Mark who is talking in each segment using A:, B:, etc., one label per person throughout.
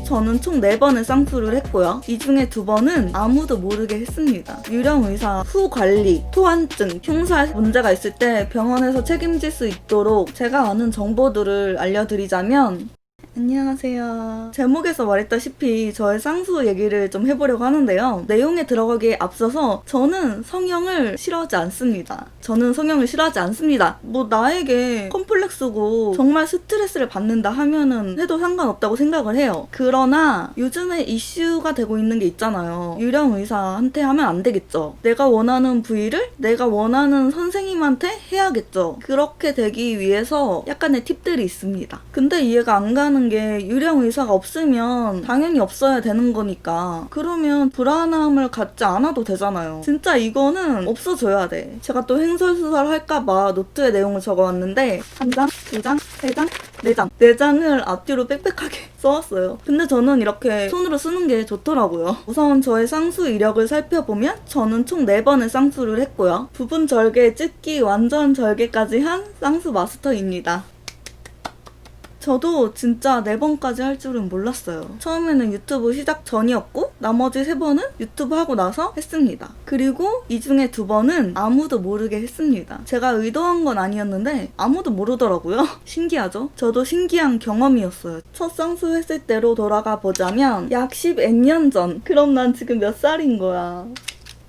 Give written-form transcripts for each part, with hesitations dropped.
A: 저는 총 4번의 쌍수를 했고요. 이 중에 2번은 아무도 모르게 했습니다. 유령 의사, 후 관리, 토한증, 흉사 문제가 있을 때 병원에서 책임질 수 있도록 제가 아는 정보들을 알려드리자면, 안녕하세요. 제목에서 말했다시피 저의 쌍수 얘기를 좀 해보려고 하는데요. 내용에 들어가기에 앞서서 저는 성형을 싫어하지 않습니다. 뭐 나에게 컴플렉스고 정말 스트레스를 받는다 하면은 해도 상관없다고 생각을 해요. 그러나 요즘에 이슈가 되고 있는 게 있잖아요. 유령 의사한테 하면 안 되겠죠. 내가 원하는 부위를 내가 원하는 선생님한테 해야겠죠. 그렇게 되기 위해서 약간의 팁들이 있습니다. 근데 이해가 안 가는 게 유령 의사가 없으면 당연히 없어야 되는 거니까 그러면 불안함을 갖지 않아도 되잖아요. 진짜 이거는 없어져야 돼. 제가 또 횡설수설 할까봐 노트에 내용을 적어왔는데 1장, 2장, 3장, 4장 4장을 앞뒤로 빽빽하게 써왔어요. 근데 저는 이렇게 손으로 쓰는 게 좋더라고요. 우선 저의 쌍수 이력을 살펴보면 저는 총 4번의 쌍수를 했고요. 부분 절개, 찢기, 완전 절개까지 한 쌍수 마스터입니다. 저도 진짜 4번까지 할 줄은 몰랐어요. 처음에는 유튜브 시작 전이었고 나머지 3번은 유튜브 하고 나서 했습니다. 그리고 이 중에 2번은 아무도 모르게 했습니다. 제가 의도한 건 아니었는데 아무도 모르더라고요. 신기하죠? 저도 신기한 경험이었어요. 첫 쌍수 했을 때로 돌아가 보자면 약 10년 전. 그럼 난 지금 몇 살인 거야?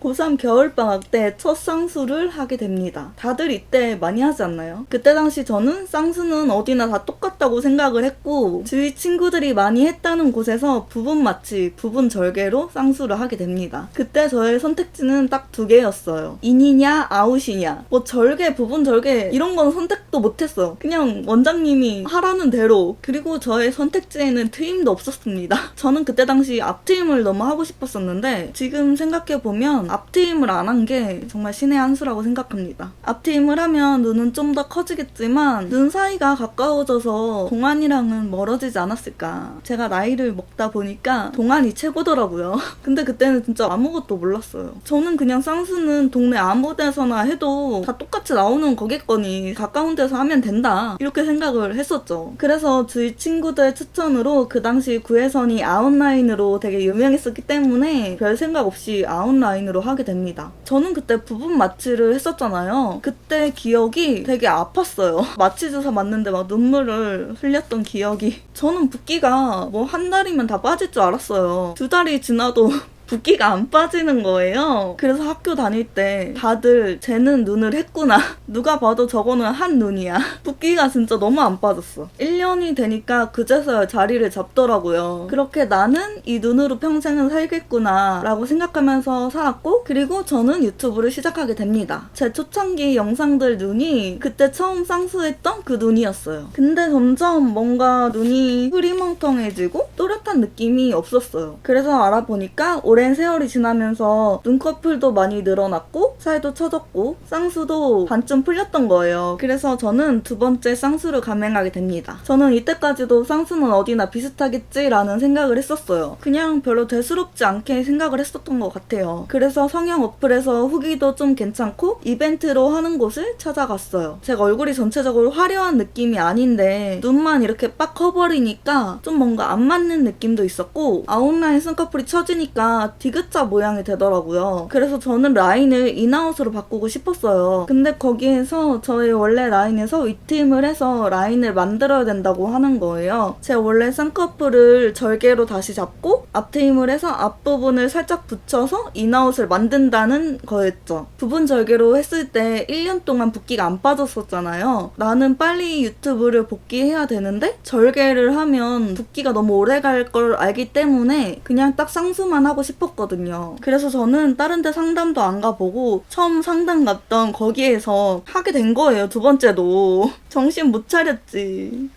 A: 고3 겨울방학 때 첫 쌍수를 하게 됩니다. 다들 이때 많이 하지 않나요? 그때 당시 저는 쌍수는 어디나 다 똑같다고 생각을 했고 주위 친구들이 많이 했다는 곳에서 부분 마취, 부분 절개로 쌍수를 하게 됩니다. 그때 저의 선택지는 딱 2개였어요. 인이냐 아웃이냐. 뭐 절개, 부분 절개 이런 건 선택도 못했어요. 그냥 원장님이 하라는 대로. 그리고 저의 선택지에는 트임도 없었습니다. 저는 그때 당시 앞트임을 너무 하고 싶었었는데 지금 생각해보면 앞트임을 안 한 게 정말 신의 한 수라고 생각합니다. 앞트임을 하면 눈은 좀 더 커지겠지만 눈 사이가 가까워져서 동안이랑은 멀어지지 않았을까. 제가 나이를 먹다 보니까 동안이 최고더라고요. 근데 그때는 진짜 아무것도 몰랐어요. 저는 그냥 쌍수는 동네 아무 데서나 해도 다 똑같이 나오는 거겠거니 가까운 데서 하면 된다 이렇게 생각을 했었죠. 그래서 주위 친구들 추천으로 그 당시 구혜선이 아웃라인으로 되게 유명했었기 때문에 별 생각 없이 아웃라인으로 하게 됩니다. 저는 그때 부분 마취를 했었잖아요. 그때 기억이 되게 아팠어요. 마취 주사 맞는데 막 눈물을 흘렸던 기억이. 저는 붓기가 뭐 한 달이면 다 빠질 줄 알았어요. 2달이 지나도 붓기가 안 빠지는 거예요. 그래서 학교 다닐 때 다들 쟤는 눈을 했구나. 누가 봐도 저거는 한 눈이야. 붓기가 진짜 너무 안 빠졌어. 1년이 되니까 그제서야 자리를 잡더라고요. 그렇게 나는 이 눈으로 평생은 살겠구나 라고 생각하면서 살았고 그리고 저는 유튜브를 시작하게 됩니다. 제 초창기 영상들 눈이 그때 처음 쌍수했던 그 눈이었어요. 근데 점점 뭔가 눈이 흐리멍텅해지고 또렷한 느낌이 없었어요. 그래서 알아보니까 오랜 세월이 지나면서 눈꺼풀도 많이 늘어났고 살도 처졌고 쌍수도 반쯤 풀렸던 거예요. 그래서 저는 2번째 쌍수를 감행하게 됩니다. 저는 이때까지도 쌍수는 어디나 비슷하겠지라는 생각을 했었어요. 그냥 별로 대수롭지 않게 생각을 했었던 것 같아요. 그래서 성형 어플에서 후기도 좀 괜찮고 이벤트로 하는 곳을 찾아갔어요. 제가 얼굴이 전체적으로 화려한 느낌이 아닌데 눈만 이렇게 빡 커버리니까 좀 뭔가 안 맞는 느낌도 있었고 아웃라인 쌍꺼풀이 처지니까 디귿자 모양이 되더라고요. 그래서 저는 라인을 인아웃으로 바꾸고 싶었어요. 근데 거기에서 저의 원래 라인에서 윗트임을 해서 라인을 만들어야 된다고 하는 거예요. 제 원래 쌍꺼풀을 절개로 다시 잡고 앞트임을 해서 앞부분을 살짝 붙여서 인아웃을 만든다는 거였죠. 부분 절개로 했을 때 1년 동안 붓기가 안 빠졌었잖아요. 나는 빨리 유튜브를 복귀해야 되는데 절개를 하면 붓기가 너무 오래 갈 걸 알기 때문에 그냥 딱 쌍수만 하고 싶었거든요. 그래서 저는 다른 데 상담도 안 가보고 처음 상담 갔던 거기에서 하게 된 거예요. 2번째도. 정신 못 차렸지.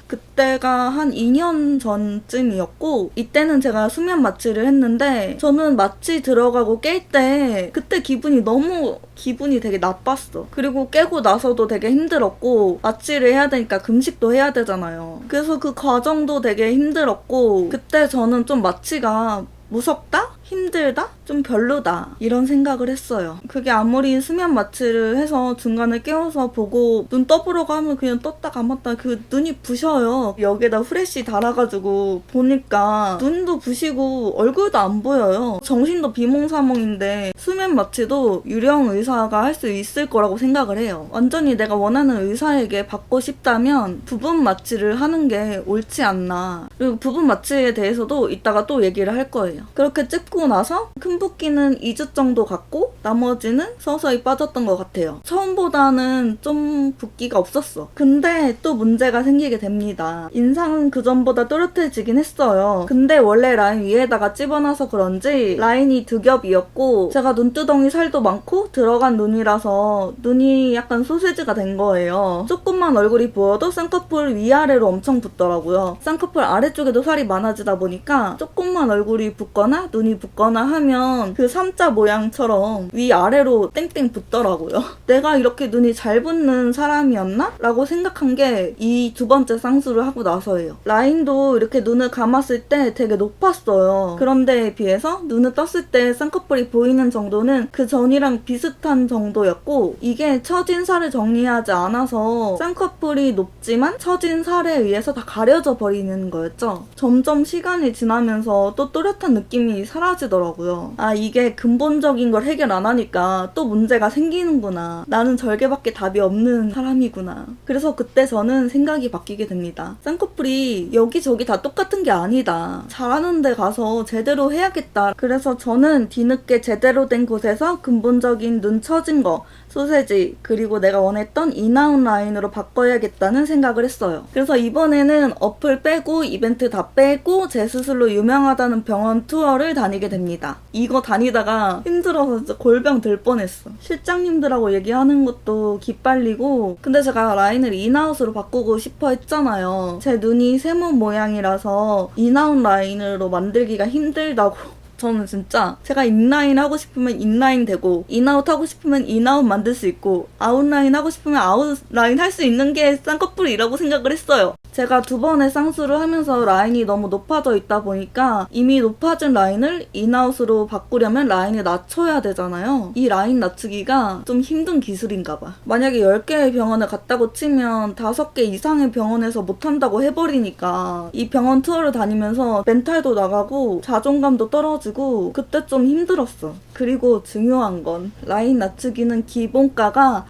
A: 그때가 한 2년 전쯤이었고 이때는 제가 수면 마취를 했는데 저는 마취 들어가고 깰 때 그때 기분이 되게 나빴어. 그리고 깨고 나서도 되게 힘들었고 마취를 해야 되니까 금식도 해야 되잖아요. 그래서 그 과정도 되게 힘들었고 그때 저는 좀 마취가 무섭다? 힘들다? 좀 별로다. 이런 생각을 했어요. 그게 아무리 수면 마취를 해서 중간에 깨워서 보고 눈 떠보려고 하면 그냥 떴다 감았다 그 눈이 부셔요. 여기에다 후레쉬 달아가지고 보니까 눈도 부시고 얼굴도 안 보여요. 정신도 비몽사몽인데 수면 마취도 유령 의사가 할 수 있을 거라고 생각을 해요. 완전히 내가 원하는 의사에게 받고 싶다면 부분 마취를 하는 게 옳지 않나. 그리고 부분 마취에 대해서도 이따가 또 얘기를 할 거예요. 그렇게 찝고 나서 큰 붓기는 2주 정도 갔고 나머지는 서서히 빠졌던 것 같아요. 처음보다는 좀 붓기가 없었어. 근데 또 문제가 생기게 됩니다. 인상은 그전보다 또렷해지긴 했어요. 근데 원래 라인 위에다가 찝어놔서 그런지 라인이 두 겹이었고 제가 눈두덩이 살도 많고 들어간 눈이라서 눈이 약간 소세지가 된 거예요. 조금만 얼굴이 부어도 쌍꺼풀 위아래로 엄청 붓더라고요. 쌍꺼풀 아래쪽에도 살이 많아지다 보니까 조금만 얼굴이 붓거나 눈이 붓거나 하면 그 3자 모양처럼 위아래로 땡땡 붓더라고요. 내가 이렇게 눈이 잘 붓는 사람이었나? 라고 생각한 게 이 두 번째 쌍수를 하고 나서예요. 라인도 이렇게 눈을 감았을 때 되게 높았어요. 그런데 비해서 눈을 떴을 때 쌍꺼풀이 보이는 정도는 그 전이랑 비슷한 정도였고 이게 처진 살을 정리하지 않아서 쌍꺼풀이 높지만 처진 살에 의해서 다 가려져 버리는 거였죠. 점점 시간이 지나면서 또 또렷한 느낌이 사라지더라고요. 아, 이게 근본적인 걸 해결 안 하니까 또 문제가 생기는구나. 나는 절개밖에 답이 없는 사람이구나. 그래서 그때 저는 생각이 바뀌게 됩니다. 쌍꺼풀이 여기저기 다 똑같은 게 아니다. 잘하는 데 가서 제대로 해야겠다. 그래서 저는 뒤늦게 제대로 된 곳에서 근본적인 눈 처진 거, 소세지, 그리고 내가 원했던 인아웃 라인으로 바꿔야겠다는 생각을 했어요. 그래서 이번에는 어플 빼고 이벤트 다 빼고 제 스스로 유명하다는 병원 투어를 다니게 됩니다. 이거 다니다가 힘들어서 진짜 골병 들 뻔했어. 실장님들하고 얘기하는 것도 기빨리고 근데 제가 라인을 인아웃으로 바꾸고 싶어 했잖아요. 제 눈이 세모 모양이라서 인아웃 라인으로 만들기가 힘들다고 저는 진짜 제가 인라인 하고 싶으면 인라인 되고 인아웃 하고 싶으면 인아웃 만들 수 있고 아웃라인 하고 싶으면 아웃라인 할 수 있는 게 쌍꺼풀이라고 생각을 했어요. 제가 두 번의 쌍수를 하면서 라인이 너무 높아져 있다 보니까 이미 높아진 라인을 인아웃으로 바꾸려면 라인을 낮춰야 되잖아요. 이 라인 낮추기가 좀 힘든 기술인가 봐. 만약에 10개의 병원을 갔다고 치면 5개 이상의 병원에서 못한다고 해버리니까 이 병원 투어를 다니면서 멘탈도 나가고 자존감도 떨어지고 그때 좀 힘들었어. 그리고 중요한 건 라인 낮추기는 기본가가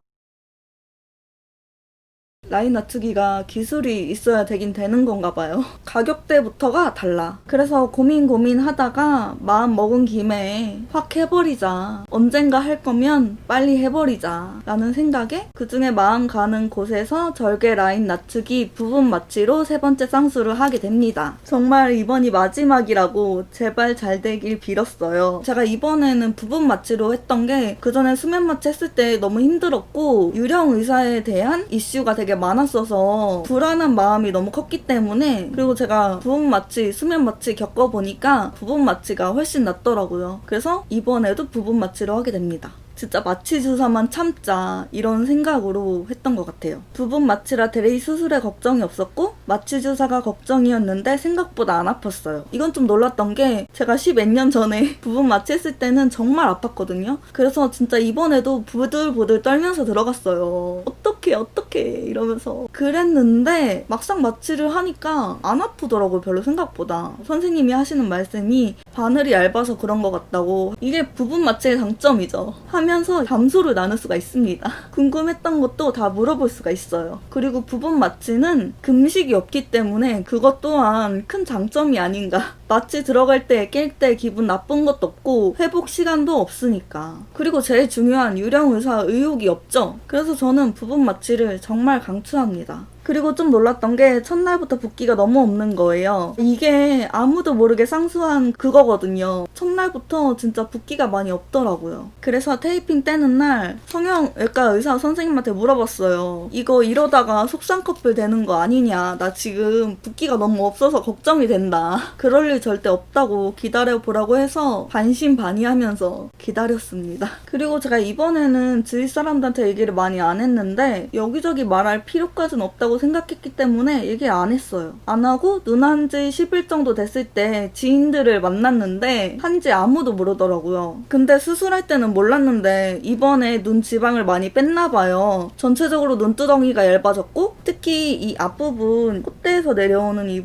A: 라인 낮추기가 기술이 있어야 되긴 되는 건가 봐요. 가격대부터가 달라. 그래서 고민하다가 마음 먹은 김에 확 해버리자. 언젠가 할 거면 빨리 해버리자. 라는 생각에 그중에 마음 가는 곳에서 절개 라인 낮추기 부분 마취로 세 번째 쌍수를 하게 됩니다. 정말 이번이 마지막이라고 제발 잘 되길 빌었어요. 제가 이번에는 부분 마취로 했던 게 그전에 수면 마취 했을 때 너무 힘들었고 유령 의사에 대한 이슈가 되게 많았어서 불안한 마음이 너무 컸기 때문에 그리고 제가 부분 마취, 수면 마취 겪어보니까 부분 마취가 훨씬 낫더라고요. 그래서 이번에도 부분 마취로 하게 됩니다. 진짜 마취 주사만 참자 이런 생각으로 했던 것 같아요. 부분 마취라 데레이 수술에 걱정이 없었고 마취 주사가 걱정이었는데 생각보다 안 아팠어요. 이건 좀 놀랐던 게 제가 10몇 년 전에 부분 마취했을 때는 정말 아팠거든요. 그래서 진짜 이번에도 부들부들 떨면서 들어갔어요. 어떡해 이러면서 그랬는데 막상 마취를 하니까 안 아프더라고요. 별로 생각보다. 선생님이 하시는 말씀이 바늘이 얇아서 그런 것 같다고. 이게 부분 마취의 장점이죠. 하면서 담소를 나눌 수가 있습니다. 궁금했던 것도 다 물어볼 수가 있어요. 그리고 부분 마취는 금식이 없기 때문에 그것 또한 큰 장점이 아닌가. 마취 들어갈 때 깰 때 기분 나쁜 것도 없고 회복 시간도 없으니까. 그리고 제일 중요한 유령 의사 의욕이 없죠. 그래서 저는 부분 마취를 정말 강추합니다. 그리고 좀 놀랐던 게 첫날부터 붓기가 너무 없는 거예요. 이게 아무도 모르게 쌍수한 그거거든요. 첫날부터 진짜 붓기가 많이 없더라고요. 그래서 테이핑 떼는 날 성형외과 의사 선생님한테 물어봤어요. 이거 이러다가 속쌍꺼풀 되는 거 아니냐. 나 지금 붓기가 너무 없어서 걱정이 된다. 그럴 일 절대 없다고 기다려보라고 해서 반신반의하면서 기다렸습니다. 그리고 제가 이번에는 주위 사람들한테 얘기를 많이 안 했는데 여기저기 말할 필요까지는 없다고 있다고 생각했기 때문에 얘기를 안 했어요. 안 하고 눈 한 지 10일 정도 됐을 때 지인들을 만났는데 한지 아무도 모르더라고요. 근데 수술할 때는 몰랐는데 이번에 눈 지방을 많이 뺐나 봐요. 전체적으로 눈두덩이가 얇아졌고 특히 이 앞부분 콧대에서 내려오는 이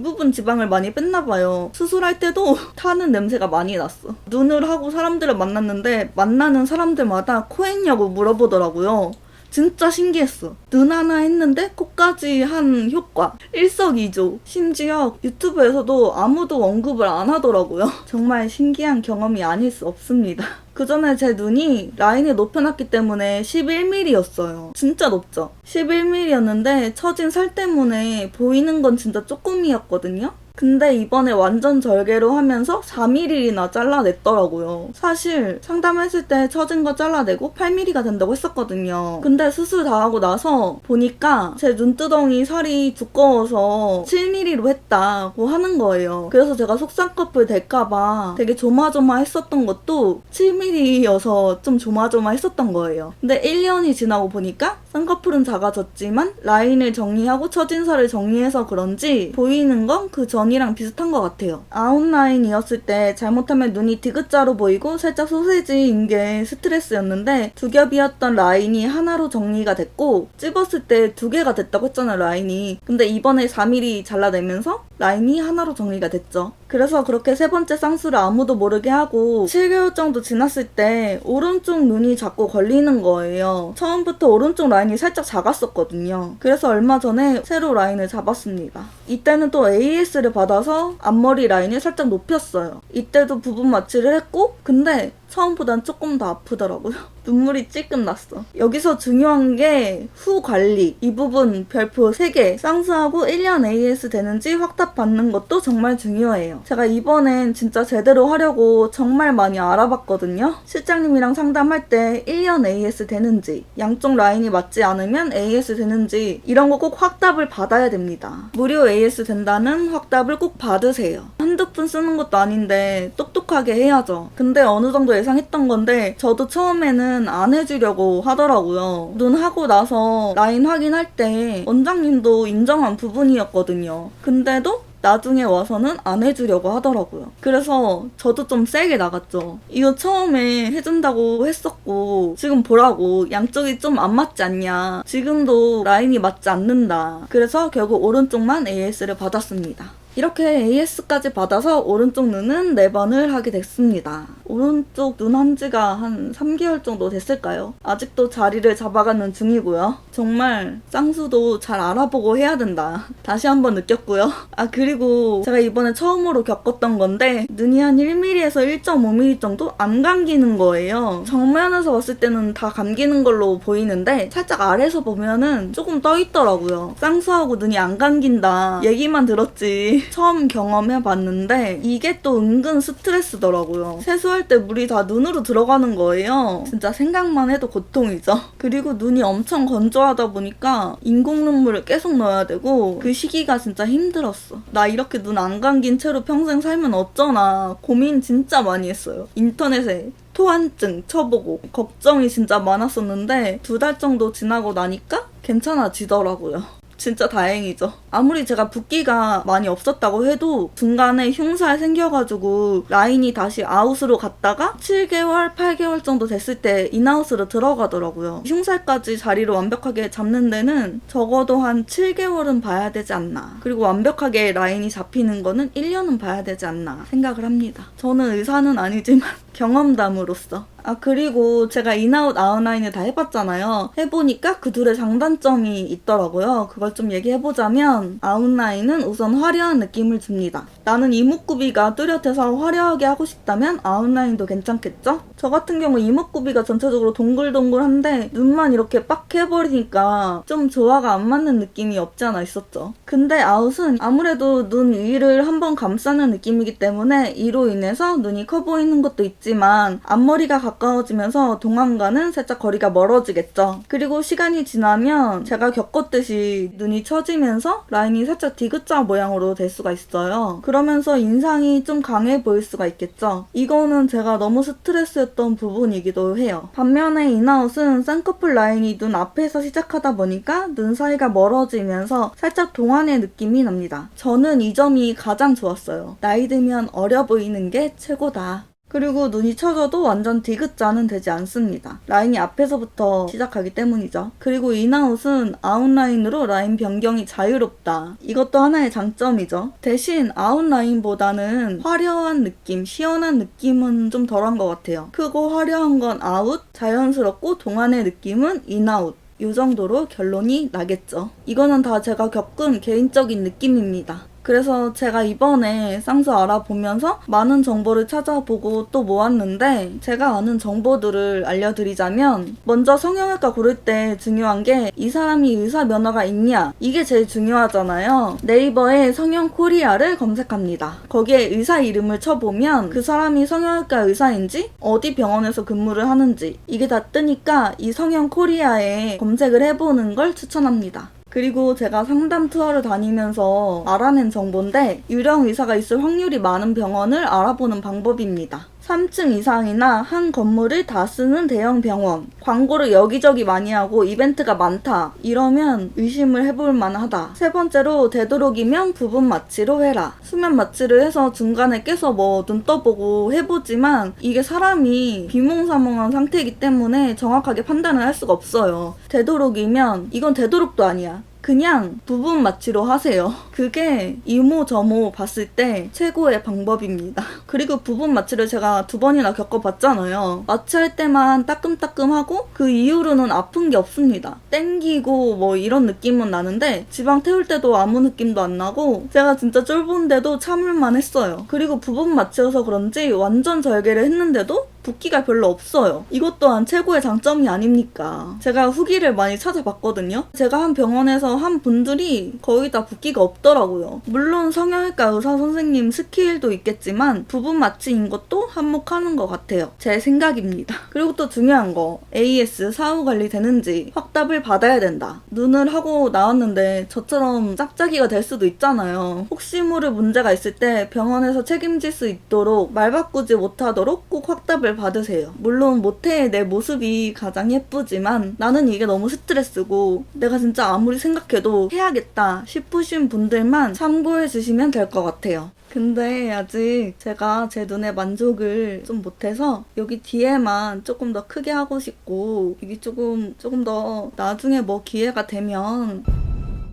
A: 부분 지방을 많이 뺐나 봐요. 수술할 때도 타는 냄새가 많이 났어. 눈을 하고 사람들을 만났는데 만나는 사람들마다 코 했냐고 물어보더라고요. 진짜 신기했어. 눈 하나 했는데 코까지 한 효과 일석이조. 심지어 유튜브에서도 아무도 언급을 안 하더라고요. 정말 신기한 경험이 아닐 수 없습니다. 그 전에 제 눈이 라인을 높여놨기 때문에 11mm였어요. 진짜 높죠? 11mm였는데 처진 살 때문에 보이는 건 진짜 조금이었거든요. 근데 이번에 완전 절개로 하면서 4mm나 잘라냈더라고요. 사실 상담했을 때 처진 거 잘라내고 8mm가 된다고 했었거든요. 근데 수술 다 하고 나서 보니까 제 눈두덩이 살이 두꺼워서 7mm로 했다고 하는 거예요. 그래서 제가 속쌍꺼풀 될까봐 되게 조마조마했었던 것도 7mm여서 좀 조마조마했었던 거예요. 근데 1년이 지나고 보니까 쌍꺼풀은 작아졌지만 라인을 정리하고 처진 살을 정리해서 그런지 보이는 건 그 전이랑 비슷한 것 같아요. 아웃라인이었을 때 잘못하면 눈이 디귿자로 보이고 살짝 소세지인 게 스트레스였는데 두 겹이었던 라인이 하나로 정리가 됐고 찝었을 때 두 개가 됐다고 했잖아요, 라인이. 근데 이번에 4mm 잘라내면서 라인이 하나로 정리가 됐죠. 그래서 그렇게 세 번째 쌍수를 아무도 모르게 하고 7개월 정도 지났을 때 오른쪽 눈이 자꾸 걸리는 거예요. 처음부터 오른쪽 라인이 살짝 작았었거든요. 그래서 얼마 전에 새로 라인을 잡았습니다. 이때는 또 AS를 받아서 앞머리 라인을 살짝 높였어요. 이때도 부분 마취를 했고 근데 처음보단 조금 더 아프더라고요. 눈물이 찔끔 났어. 여기서 중요한 게 후 관리. 이 부분 별표 3개 쌍수하고 1년 AS 되는지 확답 받는 것도 정말 중요해요. 제가 이번엔 진짜 제대로 하려고 정말 많이 알아봤거든요. 실장님이랑 상담할 때 1년 AS 되는지, 양쪽 라인이 맞지 않으면 AS 되는지 이런 거 꼭 확답을 받아야 됩니다. 무료 AS 된다는 확답을 꼭 받으세요. 한두 푼 쓰는 것도 아닌데 똑똑하게 해야죠. 근데 어느 정도 예상했던 건데 저도 처음에는 안 해주려고 하더라고요. 눈 하고 나서 라인 확인할 때 원장님도 인정한 부분이었거든요. 근데도 나중에 와서는 안 해주려고 하더라고요. 그래서 저도 좀 세게 나갔죠. 이거 처음에 해준다고 했었고 지금 보라고 양쪽이 좀 안 맞지 않냐. 지금도 라인이 맞지 않는다. 그래서 결국 오른쪽만 AS를 받았습니다. 이렇게 AS까지 받아서 오른쪽 눈은 4번을 하게 됐습니다. 오른쪽 눈 한 지가 한 3개월 정도 됐을까요? 아직도 자리를 잡아가는 중이고요. 정말 쌍수도 잘 알아보고 해야 된다. 다시 한번 느꼈고요. 그리고 제가 이번에 처음으로 겪었던 건데 눈이 한 1mm에서 1.5mm 정도 안 감기는 거예요. 정면에서 봤을 때는 다 감기는 걸로 보이는데 살짝 아래에서 보면은 조금 떠 있더라고요. 쌍수하고 눈이 안 감긴다 얘기만 들었지 처음 경험해봤는데 이게 또 은근 스트레스더라고요. 세수할 때 물이 다 눈으로 들어가는 거예요. 진짜 생각만 해도 고통이죠. 그리고 눈이 엄청 건조하다 보니까 인공 눈물을 계속 넣어야 되고 그 시기가 진짜 힘들었어. 나 이렇게 눈 안 감긴 채로 평생 살면 어쩌나 고민 진짜 많이 했어요. 인터넷에 토한증 쳐보고 걱정이 진짜 많았었는데 2달 정도 지나고 나니까 괜찮아지더라고요. 진짜 다행이죠. 아무리 제가 붓기가 많이 없었다고 해도 중간에 흉살 생겨가지고 라인이 다시 아웃으로 갔다가 7개월, 8개월 정도 됐을 때 인아웃으로 들어가더라고요. 흉살까지 자리를 완벽하게 잡는 데는 적어도 한 7개월은 봐야 되지 않나. 그리고 완벽하게 라인이 잡히는 거는 1년은 봐야 되지 않나 생각을 합니다. 저는 의사는 아니지만 경험담으로서. 그리고 제가 인아웃, 아웃라인을 다 해봤잖아요. 해보니까 그 둘의 장단점이 있더라고요. 그걸 좀 얘기해보자면 아웃라인은 우선 화려한 느낌을 줍니다. 나는 이목구비가 뚜렷해서 화려하게 하고 싶다면 아웃라인도 괜찮겠죠? 저 같은 경우 이목구비가 전체적으로 동글동글한데 눈만 이렇게 빡 해버리니까 좀 조화가 안 맞는 느낌이 없지 않아 있었죠. 근데 아웃은 아무래도 눈 위를 한번 감싸는 느낌이기 때문에 이로 인해서 눈이 커 보이는 것도 있지만 앞머리가 가까워지면서 동안과는 살짝 거리가 멀어지겠죠. 그리고 시간이 지나면 제가 겪었듯이 눈이 처지면서 라인이 살짝 디귿자 모양으로 될 수가 있어요. 그러면서 인상이 좀 강해 보일 수가 있겠죠. 이거는 제가 너무 스트레스였던 부분이기도 해요. 반면에 인아웃은 쌍꺼풀 라인이 눈 앞에서 시작하다 보니까 눈 사이가 멀어지면서 살짝 동안의 느낌이 납니다. 저는 이 점이 가장 좋았어요. 나이 들면 어려 보이는 게 최고다. 그리고 눈이 처져도 완전 디귿자는 되지 않습니다. 라인이 앞에서부터 시작하기 때문이죠. 그리고 인아웃은 아웃라인으로 라인 변경이 자유롭다. 이것도 하나의 장점이죠. 대신 아웃라인보다는 화려한 느낌, 시원한 느낌은 좀 덜한 것 같아요. 크고 화려한 건 아웃, 자연스럽고 동안의 느낌은 인아웃. 이 정도로 결론이 나겠죠. 이거는 다 제가 겪은 개인적인 느낌입니다. 그래서 제가 이번에 쌍수 알아보면서 많은 정보를 찾아보고 또 모았는데, 제가 아는 정보들을 알려드리자면, 먼저 성형외과 고를 때 중요한 게 이 사람이 의사 면허가 있냐, 이게 제일 중요하잖아요. 네이버에 성형 코리아를 검색합니다. 거기에 의사 이름을 쳐보면 그 사람이 성형외과 의사인지 어디 병원에서 근무를 하는지 이게 다 뜨니까 이 성형 코리아에 검색을 해보는 걸 추천합니다. 그리고 제가 상담 투어를 다니면서 알아낸 정보인데, 유령 의사가 있을 확률이 많은 병원을 알아보는 방법입니다. 3층 이상이나 한 건물을 다 쓰는 대형 병원, 광고를 여기저기 많이 하고 이벤트가 많다, 이러면 의심을 해볼 만하다. 세 번째로, 되도록이면 부분 마취로 해라. 수면 마취를 해서 중간에 깨서 뭐 눈 떠보고 해보지만 이게 사람이 비몽사몽한 상태이기 때문에 정확하게 판단을 할 수가 없어요. 되도록이면, 이건 되도록도 아니야, 그냥 부분 마취로 하세요. 그게 이모저모 봤을 때 최고의 방법입니다. 그리고 부분 마취를 제가 2번이나 겪어봤잖아요. 마취할 때만 따끔따끔하고 그 이후로는 아픈 게 없습니다. 땡기고 뭐 이런 느낌은 나는데 지방 태울 때도 아무 느낌도 안 나고 제가 진짜 쫄본데도 참을만 했어요. 그리고 부분 마취여서 그런지 완전 절개를 했는데도 붓기가 별로 없어요. 이것 또한 최고의 장점이 아닙니까? 제가 후기를 많이 찾아봤거든요. 제가 한 병원에서 한 분들이 거의 다 붓기가 없더라고요. 물론 성형외과 의사 선생님 스킬도 있겠지만 부분 마취인 것도 한몫하는 것 같아요. 제 생각입니다. 그리고 또 중요한 거, AS 사후 관리 되는지 확답을 받아야 된다. 눈을 하고 나왔는데 저처럼 짝짝이가 될 수도 있잖아요. 혹시 모를 문제가 있을 때 병원에서 책임질 수 있도록 말 바꾸지 못하도록 꼭 확답을 받으세요. 물론 모태의 내 모습이 가장 예쁘지만 나는 이게 너무 스트레스고 내가 진짜 아무리 생각해도 해야겠다 싶으신 분들만 참고해 주시면 될 것 같아요. 근데 아직 제가 제 눈에 만족을 좀 못해서 여기 뒤에만 조금 더 크게 하고 싶고, 여기 조금 더 나중에 뭐 기회가 되면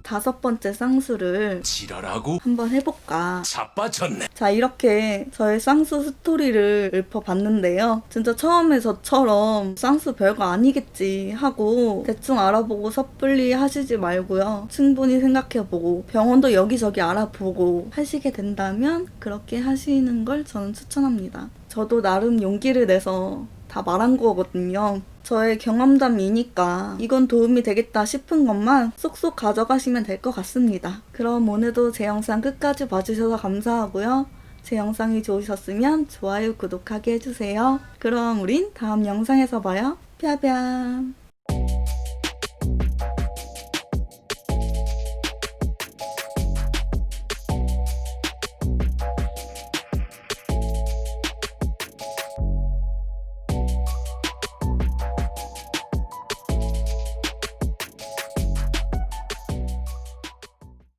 A: 5번째 쌍수를
B: 지랄하고
A: 한번 해볼까.
B: 자빠졌네.
A: 자, 이렇게 저의 쌍수 스토리를 읊어봤는데요. 진짜 처음에 저처럼 쌍수 별거 아니겠지 하고 대충 알아보고 섣불리 하시지 말고요. 충분히 생각해보고 병원도 여기저기 알아보고 하시게 된다면 그렇게 하시는 걸 저는 추천합니다. 저도 나름 용기를 내서 다 말한 거거든요. 저의 경험담이니까 이건 도움이 되겠다 싶은 것만 쏙쏙 가져가시면 될 것 같습니다. 그럼 오늘도 제 영상 끝까지 봐주셔서 감사하고요. 제 영상이 좋으셨으면 좋아요, 구독하기 해주세요. 그럼 우린 다음 영상에서 봐요. 뿅뿅.